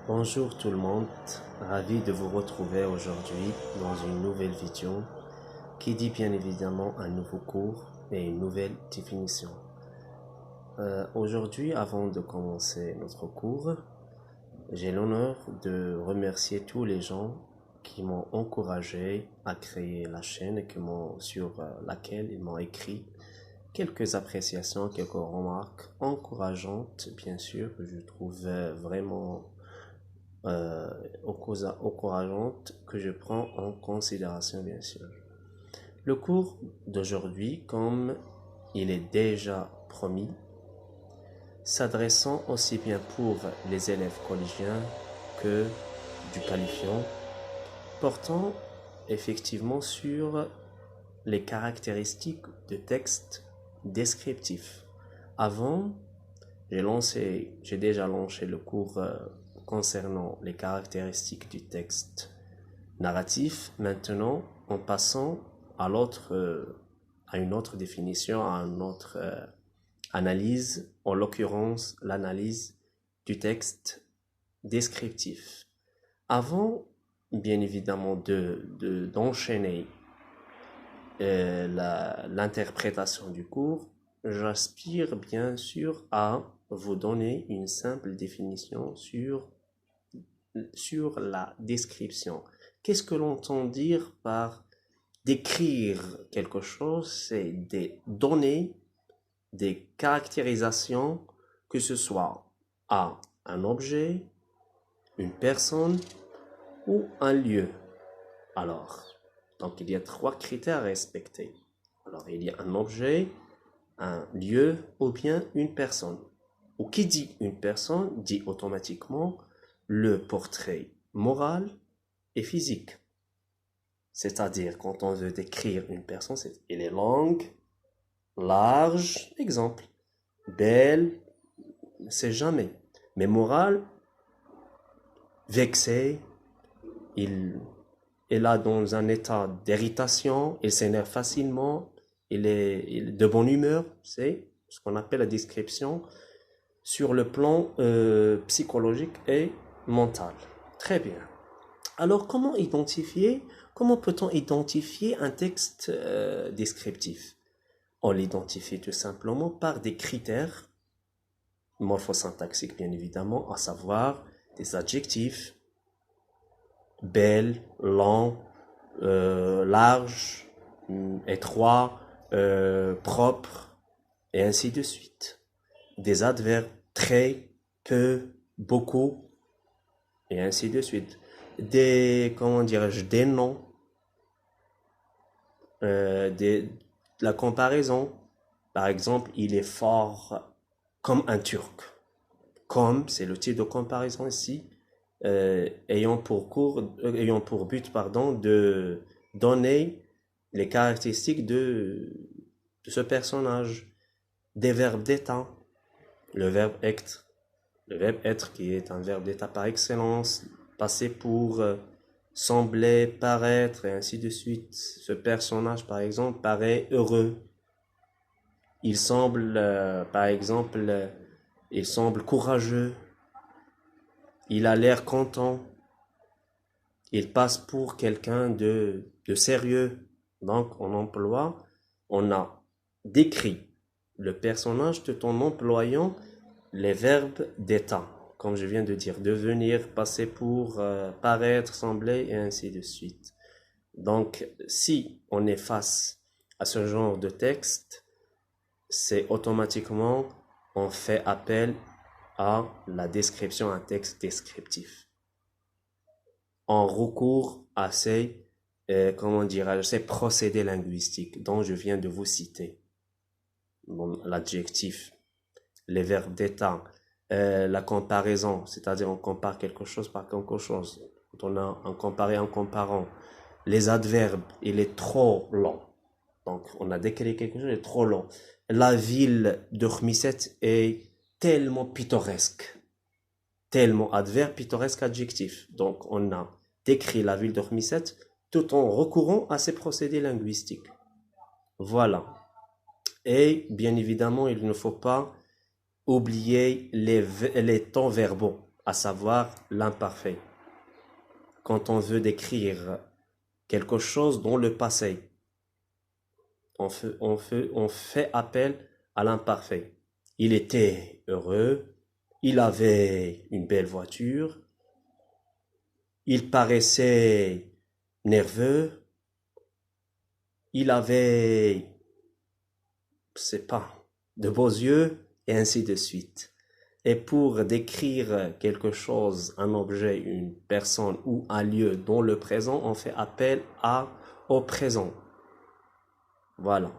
Bonjour tout le monde, ravi de vous retrouver aujourd'hui dans une nouvelle vidéo qui dit bien évidemment un nouveau cours et une nouvelle définition. Aujourd'hui, avant de commencer notre cours, j'ai l'honneur de remercier tous les gens qui m'ont encouragé à créer la chaîne et sur laquelle ils m'ont écrit quelques appréciations, quelques remarques encourageantes, bien sûr, que je trouve vraiment encourageante que je prends en considération, bien sûr. Le cours d'aujourd'hui, comme il est déjà promis, s'adressant aussi bien pour les élèves collégiens que du qualifiant, portant effectivement sur les caractéristiques de texte descriptif. Avant, j'ai déjà lancé le cours concernant les caractéristiques du texte narratif. Maintenant, en passant à une autre définition, à une autre analyse, en l'occurrence l'analyse du texte descriptif. Avant, bien évidemment, d'enchaîner l'interprétation du cours, j'aspire bien sûr à vous donner une simple définition sur la description. Qu'est-ce que l'on entend dire par décrire quelque chose? C'est donner des caractérisations, que ce soit à un objet, une personne ou un lieu. Alors, donc il y a trois critères à respecter. Alors, il y a un objet, un lieu ou bien une personne. Ou qui dit une personne dit automatiquement le portrait moral et physique. C'est-à-dire, quand on veut décrire une personne, elle est longue, large, exemple. Belle, c'est jamais. Mais morale, vexée, il est là dans un état d'irritation, il s'énerve facilement, il est de bonne humeur, c'est ce qu'on appelle la description sur le plan psychologique et mental. Très bien. Alors, comment peut-on identifier un texte descriptif? On l'identifie tout simplement par des critères morphosyntaxiques, bien évidemment, à savoir des adjectifs, belle, long, large, étroit, propre, et ainsi de suite. Des adverbes très, peu, beaucoup, et ainsi de suite. Des noms, la comparaison. Par exemple, il est fort comme un Turc. Comme, c'est le type de comparaison ici, ayant pour but, de donner les caractéristiques de ce personnage. Des verbes d'état. Le verbe être qui est un verbe d'état par excellence, passer pour sembler, paraître, et ainsi de suite. Ce personnage, par exemple, paraît heureux. Il semble, par exemple, il semble courageux. Il a l'air content. Il passe pour quelqu'un de sérieux. Donc, on a décrit le personnage tout en employant les verbes d'état. Comme je viens de dire, devenir, passer pour, paraître, sembler, et ainsi de suite. Donc, si on est face à ce genre de texte, c'est automatiquement, on fait appel à la description, un texte descriptif. On recourt à ces procédés linguistiques dont je viens de vous citer. Bon, l'adjectif, les verbes d'état, la comparaison, c'est-à-dire on compare quelque chose par quelque chose. Quand on a un comparé en comparant. Les adverbes, il est trop long. Donc, on a décrit quelque chose, il est trop long. La ville de Khmisset est tellement pittoresque. Tellement adverbe, pittoresque, adjectif. Donc, on a décrit la ville de Khmisset tout en recourant à ces procédés linguistiques. Voilà. Et bien évidemment, il ne faut pas oublier les temps verbaux. à savoir l'imparfait. Quand on veut décrire quelque chose dans le passé, on fait appel à l'imparfait. Il était heureux, il avait une belle voiture, il paraissait nerveux, il avait, je sais pas, de beaux yeux, et ainsi de suite. Et pour décrire quelque chose, un objet, une personne ou un lieu dans le présent, on fait appel au présent. Voilà.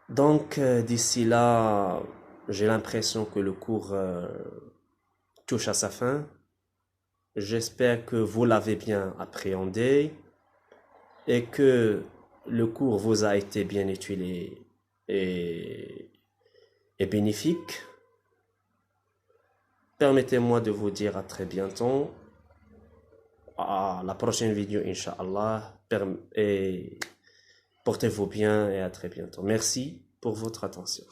Donc, d'ici là, j'ai l'impression que le cours touche à sa fin. J'espère que vous l'avez bien appréhendé et que le cours vous a été bien utile et, et bénéfique. Permettez-moi de vous dire à très bientôt, à la prochaine vidéo, Inch'Allah, et portez-vous bien et à très bientôt. Merci pour votre attention.